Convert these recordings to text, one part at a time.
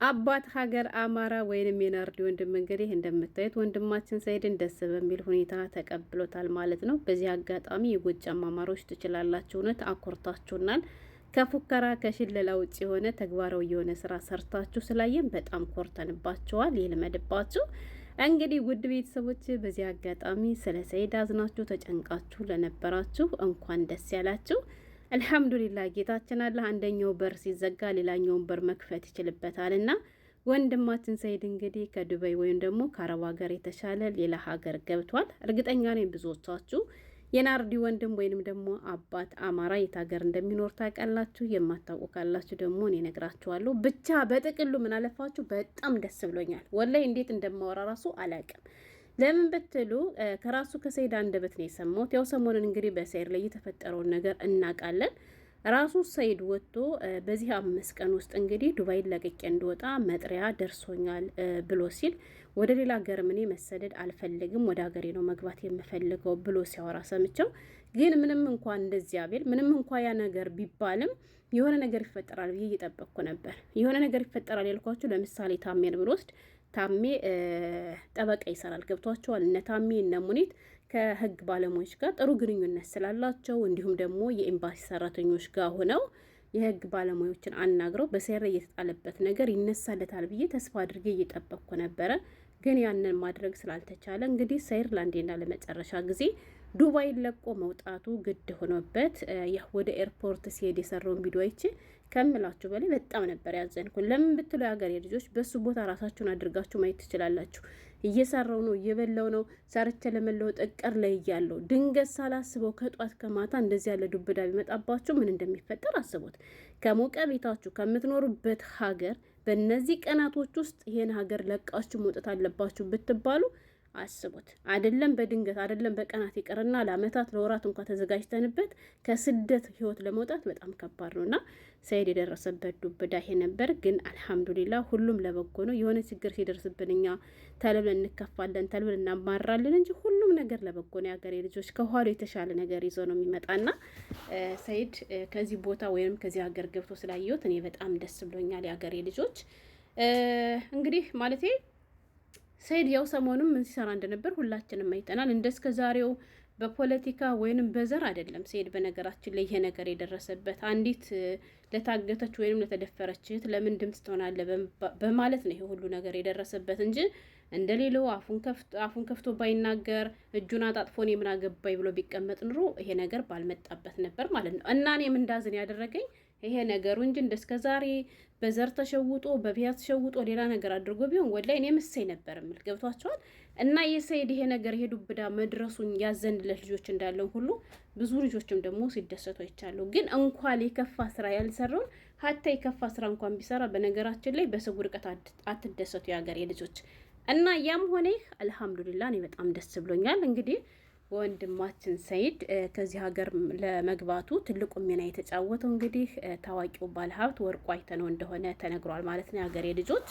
አባት ሀገር አማራ ወይንም የናርዲ ወንድም እንግዲህ እንደምታዩት ወንድማችን ሰይድን ደስ በሚል ሁኔታ ተቀብሎታል ማለት ነው። በዚህ አጋጣሚ የጎጃም አማሮች ትችላላችሁ፣ እውነት አኮርታችሁናል። ከፉከራ ከሽለላ ውጭ የሆነ ተግባራዊ የሆነ ስራ ሰርታችሁ ስላየን በጣም ኮርተንባችኋል። ይልመድባችሁ። እንግዲህ ውድ ቤተሰቦች በዚህ አጋጣሚ ስለ ሰይድ አዝናችሁ ተጨንቃችሁ ለነበራችሁ እንኳን ደስ ያላችሁ። አልሐምዱሊላህ ጌታችን አለ አንደኛው በር ሲዘጋ ሌላኛውን በር መክፈት ይችልበታልና ወንድማችን ሰይድ እንግዲህ ከዱባይ ወይም ደግሞ ከአረብ ሀገር የተሻለ ሌላ ሀገር ገብቷል። እርግጠኛ ነኝ ብዙዎቻችሁ የናርዲ ወንድም ወይንም ደግሞ አባት አማራ የት ሀገር እንደሚኖር ታውቃላችሁ። የማታውቁ ካላችሁ ደግሞ እኔ እነግራችኋለሁ። ብቻ በጥቅሉ ምን አለፋችሁ በጣም ደስ ብሎኛል። ወላይ እንዴት እንደማወራ ራሱ አላውቅም። ለምን ብትሉ ከራሱ ከሰይድ አንደበት ነው የሰማሁት። ያው ሰሞኑን እንግዲህ በሰይድ ላይ የተፈጠረውን ነገር እናውቃለን። ራሱ ሰይድ ወጥቶ በዚህ 5 ቀን ውስጥ እንግዲህ ዱባይን ለቅቄ እንድወጣ መጥሪያ ደርሶኛል ብሎ ሲል ወደ ሌላ ሀገር እኔ መሰደድ አልፈልግም፣ ወደ ሀገሬ ነው መግባት የምፈልገው ብሎ ሲያወራ ሰምቸው። ግን ምንም እንኳን እንደዚያ ቢል ምንም እንኳን ያ ነገር ቢባልም የሆነ ነገር ይፈጠራል ብዬ እየጠበቅኩ ነበር። የሆነ ነገር ይፈጠራል ያልኳችሁ ለምሳሌ ታሜን ብንወስድ ታሜ ጠበቃ ይሰራል። ገብቷቸዋል። እነ ታሜ እነ ሙኒት ከህግ ባለሙያዎች ጋር ጥሩ ግንኙነት ስላላቸው እንዲሁም ደግሞ የኤምባሲ ሰራተኞች ጋር ሆነው የህግ ባለሙያዎችን አናግረው በሰይድ የተጣለበት ነገር ይነሳለታል ብዬ ተስፋ አድርጌ እየጠበቅኩ ነበረ። ግን ያንን ማድረግ ስላልተቻለ እንግዲህ ሰይድ ለአንዴና ለመጨረሻ ጊዜ ዱባይን ለቆ መውጣቱ ግድ ሆኖበት ወደ ኤርፖርት ሲሄድ የሰራውን ቪዲዮ አይቼ ከምላችሁ በላይ በጣም ነበር ያዘንኩን። ለምን ብትሉ የሀገሬ ልጆች በሱ ቦታ ራሳችሁን አድርጋችሁ ማየት ትችላላችሁ። እየሰራው ነው፣ እየበላው ነው፣ ሰርቼ ለመለወጥ እቅር ላይ እያለሁ ድንገት ሳላስበው ከጧት ከማታ እንደዚህ ያለ ዱብዳ ቢመጣባችሁ ምን እንደሚፈጠር አስቡት። ከሞቀ ቤታችሁ ከምትኖሩበት ሀገር በእነዚህ ቀናቶች ውስጥ ይሄን ሀገር ለቃችሁ መውጣት አለባችሁ ብትባሉ አስቡት። አይደለም በድንገት አይደለም በቀናት ይቀርና ለአመታት ለወራት እንኳን ተዘጋጅተንበት ከስደት ህይወት ለመውጣት በጣም ከባድ ነውና ሰይድ የደረሰበት ዱብዳ ይሄ ነበር። ግን አልሐምዱሊላህ ሁሉም ለበጎ ነው። የሆነ ችግር ሲደርስብን እኛ ተልብለን እንከፋለን፣ ተልብለን እናማራለን እንጂ ሁሉም ነገር ለበጎ ነው። የሀገሬ ልጆች ከኋላ የተሻለ ነገር ይዞ ነው የሚመጣና ሰይድ ከዚህ ቦታ ወይም ከዚህ ሀገር ገብቶ ስላየሁት እኔ በጣም ደስ ብሎኛል። የሀገሬ ልጆች እንግዲህ ማለቴ ሰይድ ያው ሰሞኑን ምን ሲሰራ እንደነበር ሁላችንም አይተናል። እንደስከ ዛሬው በፖለቲካ ወይንም በዘር አይደለም ሰይድ በነገራችን ላይ ይሄ ነገር የደረሰበት አንዲት ለታገተች ወይንም ለተደፈረች እህት ለምን ድምጽ ትሆናለህ በማለት ነው ይሄ ሁሉ ነገር የደረሰበት እንጂ እንደሌለው አፉን ከፍቶ ባይናገር እጁን አጣጥፎ እኔ ምን አገባኝ ብሎ ቢቀመጥ ኑሮ ይሄ ነገር ባልመጣበት ነበር ማለት ነው። እና እኔም እንዳዝን ያደረገኝ ይሄ ነገሩ እንጂ እንደስከ ዛሬ በዘር ተሸውጦ በብሔር ተሸውጦ ሌላ ነገር አድርጎ ቢሆን ወላይ እኔ ምሰይ ነበር ምል ገብቷቸዋል። እና የሰይድ ይሄ ነገር ይሄ ዱብዳ መድረሱን ያዘንለት ልጆች እንዳለው ሁሉ ብዙ ልጆችም ደግሞ ሲደሰቱ አይቻለሁ። ግን እንኳን የከፋ ስራ ያልሰራውን ሀታ የከፋ ስራ እንኳን ቢሰራ በነገራችን ላይ በሰው ርቀት አትደሰቱ የሀገር የልጆች እና ያም ሆነ አልሐምዱሊላህ እኔ በጣም ደስ ብሎኛል። እንግዲህ ወንድማችን ሰይድ ከዚህ ሀገር ለመግባቱ ትልቁ ሚና የተጫወተው እንግዲህ ታዋቂው ባለሀብት ወርቁ አይተነው እንደሆነ ተነግሯል ማለት ነው። የሀገሬ ልጆች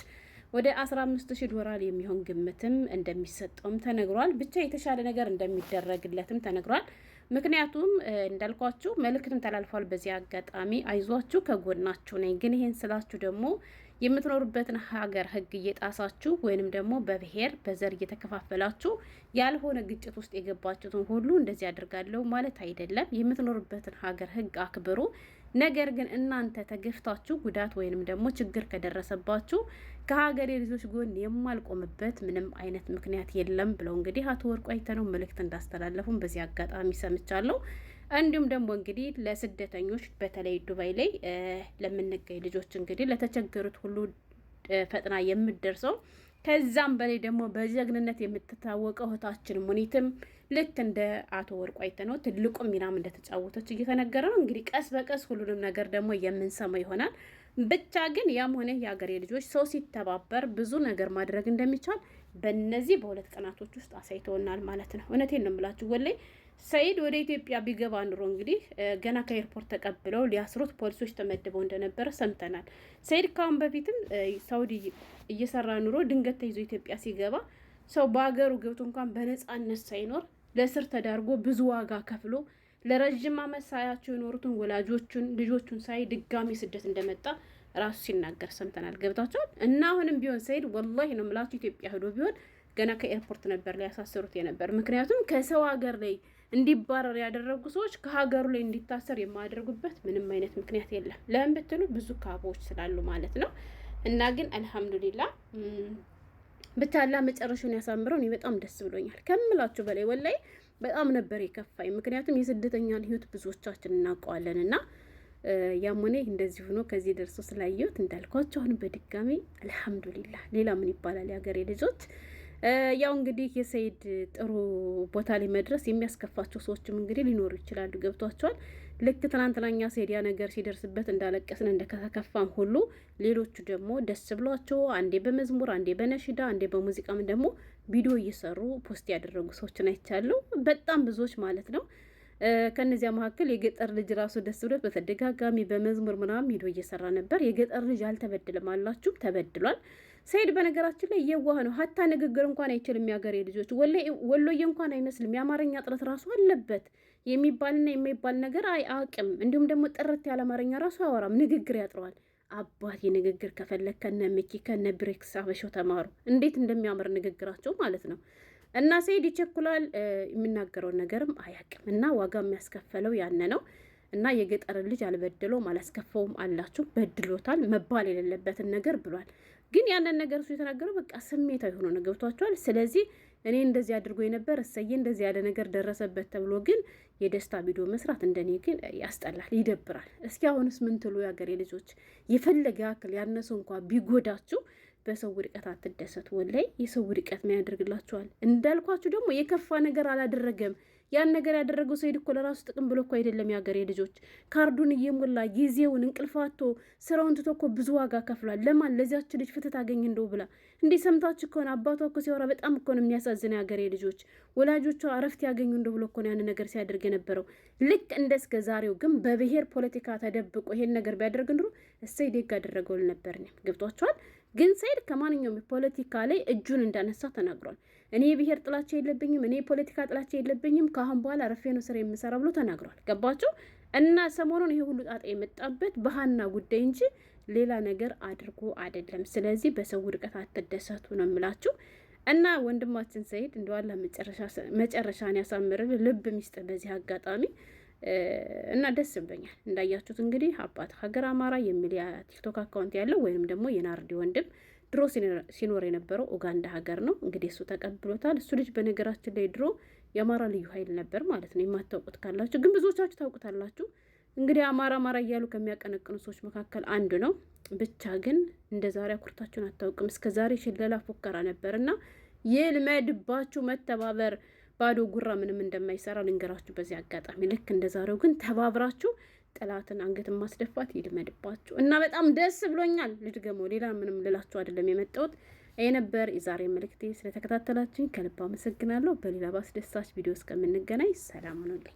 ወደ 15,000 ዶላር የሚሆን ግምትም እንደሚሰጠውም ተነግሯል። ብቻ የተሻለ ነገር እንደሚደረግለትም ተነግሯል። ምክንያቱም እንዳልኳችሁ መልእክትም ተላልፏል። በዚህ አጋጣሚ አይዟችሁ ከጎናችሁ ነኝ። ግን ይሄን ስላችሁ ደግሞ የምትኖሩበትን ሀገር ህግ እየጣሳችሁ ወይንም ደግሞ በብሔር በዘር እየተከፋፈላችሁ ያልሆነ ግጭት ውስጥ የገባችሁትን ሁሉ እንደዚህ አድርጋለሁ ማለት አይደለም። የምትኖሩበትን ሀገር ህግ አክብሩ። ነገር ግን እናንተ ተገፍታችሁ ጉዳት ወይንም ደግሞ ችግር ከደረሰባችሁ ከሀገሬ ልጆች ጎን የማልቆምበት ምንም አይነት ምክንያት የለም ብለው እንግዲህ አቶ ወርቁ አይተነው መልእክት እንዳስተላለፉም በዚህ አጋጣሚ ሰምቻለሁ። እንዲሁም ደግሞ እንግዲህ ለስደተኞች በተለይ ዱባይ ላይ ለምንገኝ ልጆች እንግዲህ ለተቸገሩት ሁሉ ፈጥና የምትደርሰው ከዛም በላይ ደግሞ በጀግንነት የምትታወቀው እህታችን ሙኒትም ልክ እንደ አቶ ወርቁ አይተነው ትልቁ ሚናም እንደተጫወተች እየተነገረ ነው። እንግዲህ ቀስ በቀስ ሁሉንም ነገር ደግሞ የምንሰማው ይሆናል። ብቻ ግን ያም ሆነ የሀገሬ ልጆች ሰው ሲተባበር ብዙ ነገር ማድረግ እንደሚቻል በእነዚህ በሁለት ቀናቶች ውስጥ አሳይተውናል ማለት ነው። እውነቴን ነው የምላችሁ። ወላሂ ሰይድ ወደ ኢትዮጵያ ቢገባ ኑሮ እንግዲህ ገና ከኤርፖርት ተቀብለው ሊያስሩት ፖሊሶች ተመድበው እንደነበረ ሰምተናል። ሰይድ ካሁን በፊትም ሳውዲ እየሰራ ኑሮ ድንገት ተይዞ ኢትዮጵያ ሲገባ ሰው በሀገሩ ገብቶ እንኳን በነፃነት ሳይኖር ለስር ተዳርጎ ብዙ ዋጋ ከፍሎ ለረጅም ዓመት ሳያቸው የኖሩትን ወላጆቹን ልጆቹን ሳይ ድጋሚ ስደት እንደመጣ ራሱ ሲናገር ሰምተናል። ገብታችኋል? እና አሁንም ቢሆን ሰይድ ወላሂ ነው የምላችሁ ኢትዮጵያ ሄዶ ቢሆን ገና ከኤርፖርት ነበር ሊያሳስሩት የነበር። ምክንያቱም ከሰው ሀገር ላይ እንዲባረር ያደረጉ ሰዎች ከሀገሩ ላይ እንዲታሰር የማያደርጉበት ምንም አይነት ምክንያት የለም። ለምን ብትሉ ብዙ ካቦች ስላሉ ማለት ነው። እና ግን አልሐምዱሊላህ ብቻ አላህ መጨረሻውን ያሳምረው። እኔ በጣም ደስ ብሎኛል ከምላችሁ በላይ ወላሂ በጣም ነበር የከፋኝ። ምክንያቱም የስደተኛን ህይወት ብዙዎቻችን እናውቀዋለን እና ያሞኔ እንደዚህ ሆኖ ከዚህ ደርሶ ስላየሁት እንዳልኳቸው አሁን በድጋሚ አልሐምዱሊላህ። ሌላ ምን ይባላል የሀገሬ ልጆች። ያው እንግዲህ የሰይድ ጥሩ ቦታ ላይ መድረስ የሚያስከፋቸው ሰዎችም እንግዲህ ሊኖሩ ይችላሉ። ገብቷቸዋል። ልክ ትናንትናኛ ሰይድ ያ ነገር ሲደርስበት እንዳለቀስን እንደከፋን ሁሉ ሌሎቹ ደግሞ ደስ ብሏቸው አንዴ በመዝሙር አንዴ በነሽዳ አንዴ በሙዚቃም ደግሞ ቪዲዮ እየሰሩ ፖስት ያደረጉ ሰዎችን አይቻለሁ። በጣም ብዙዎች ማለት ነው። ከነዚያ መካከል የገጠር ልጅ ራሱ ደስ ብሎት በተደጋጋሚ በመዝሙር ምናምን ቪዲዮ እየሰራ ነበር። የገጠር ልጅ አልተበድልም አላችሁ፣ ተበድሏል። ሰይድ በነገራችን ላይ የዋህ ነው። ሀታ ንግግር እንኳን አይችልም። የሀገሬ ልጆች ወሎዬ እንኳን አይመስልም። የአማርኛ ጥረት ራሱ አለበት። የሚባልና የማይባል ነገር አያውቅም። እንዲሁም ደግሞ ጥርት ያለ አማርኛ ራሱ አያወራም። ንግግር ያጥረዋል። አባቴ ንግግር ከፈለግ ከነ ሚኪ ከነ ብሬክስ አበሻው ተማሩ። እንዴት እንደሚያምር ንግግራቸው ማለት ነው። እና ሰይድ ይቸኩላል። የሚናገረውን ነገርም አያውቅም። እና ዋጋ የሚያስከፈለው ያነ ነው። እና የገጠር ልጅ አልበደለውም አላስከፈውም አላችሁ። በድሎታል። መባል የሌለበትን ነገር ብሏል። ግን ያንን ነገር እሱ የተናገረው በቃ ስሜታዊ ሆኖ ነው። ገብቷቸዋል። ስለዚህ እኔ እንደዚህ አድርጎ የነበር እሰዬ እንደዚህ ያለ ነገር ደረሰበት ተብሎ ግን የደስታ ቪዲዮ መስራት እንደኔ ግን ያስጠላል፣ ይደብራል። እስኪ አሁንስ ምን ትሉ የሀገሬ ልጆች? የፈለገ ያክል ያነሰው እንኳ ቢጎዳችሁ በሰው ውድቀት አትደሰቱ። ወላይ የሰው ውድቀት ምን ያደርግላችኋል? እንዳልኳችሁ ደግሞ የከፋ ነገር አላደረገም። ያን ነገር ያደረገው ሰይድ እኮ ለራሱ ጥቅም ብሎ እኮ አይደለም። የሀገሬ ልጆች ካርዱን እየሞላ ጊዜውን እንቅልፋቶ ስራውን ትቶ እኮ ብዙ ዋጋ ከፍሏል። ለማን? ለዚያች ልጅ ፍትህ ታገኝ እንደው ብላ። እንዴ ሰምታችሁ ከሆነ አባቷ እኮ ሲያወራ በጣም እኮ ነው የሚያሳዝነው። የሀገሬ ልጆች ወላጆቿ እረፍት ያገኙ እንደው ብሎ እኮ ነው ያን ነገር ሲያደርግ የነበረው። ልክ እንደ እስከ ዛሬው ግን በብሔር ፖለቲካ ተደብቆ ይሄን ነገር ቢያደርግ እንድሮ እሰይ ደግ አደረገው ነበር። ገብቷቸዋል። ግን ሰይድ ከማንኛውም ፖለቲካ ላይ እጁን እንዳነሳ ተናግሯል። እኔ የብሔር ጥላቻ የለብኝም፣ እኔ የፖለቲካ ጥላቻ የለብኝም፣ ከአሁን በኋላ ረፌ ነው ስራ የምሰራ ብሎ ተናግሯል። ገባችሁ? እና ሰሞኑን ይሄ ሁሉ ጣጣ የመጣበት በሀና ጉዳይ እንጂ ሌላ ነገር አድርጎ አይደለም። ስለዚህ በሰው ውድቀት አትደሰቱ ነው የምላችሁ። እና ወንድማችን ሰይድ እንደዋላ መጨረሻን ያሳምርል። ልብ ሚስጥ በዚህ አጋጣሚ እና ደስ ብሎኛል። እንዳያችሁት እንግዲህ አባት ሀገር አማራ የሚል የቲክቶክ አካውንት ያለው ወይንም ደግሞ የናርዲ ወንድም ድሮ ሲኖር የነበረው ኡጋንዳ ሀገር ነው። እንግዲህ እሱ ተቀብሎታል። እሱ ልጅ በነገራችን ላይ ድሮ የአማራ ልዩ ኃይል ነበር ማለት ነው። የማታውቁት ካላችሁ ግን ብዙዎቻችሁ ታውቁታላችሁ። እንግዲህ አማራ አማራ እያሉ ከሚያቀነቅኑ ሰዎች መካከል አንዱ ነው። ብቻ ግን እንደ ዛሬ አኩርታችሁን አታውቅም። እስከ ዛሬ ሽለላ ፎከራ ነበርና ይልመድባችሁ መተባበር። ባዶ ጉራ ምንም እንደማይሰራ ልንገራችሁ በዚህ አጋጣሚ። ልክ እንደ ዛሬው ግን ተባብራችሁ ጠላትን አንገትን ማስደፋት ይልመድባችሁ እና በጣም ደስ ብሎኛል። ልድገመው፣ ሌላ ምንም ልላችሁ አይደለም የመጣሁት። ይሄ ነበር የዛሬ መልእክቴ። ስለተከታተላችሁኝ ከልብ አመሰግናለሁ። በሌላ ባስደሳች ቪዲዮ እስከምንገናኝ ሰላም ሁኑልኝ።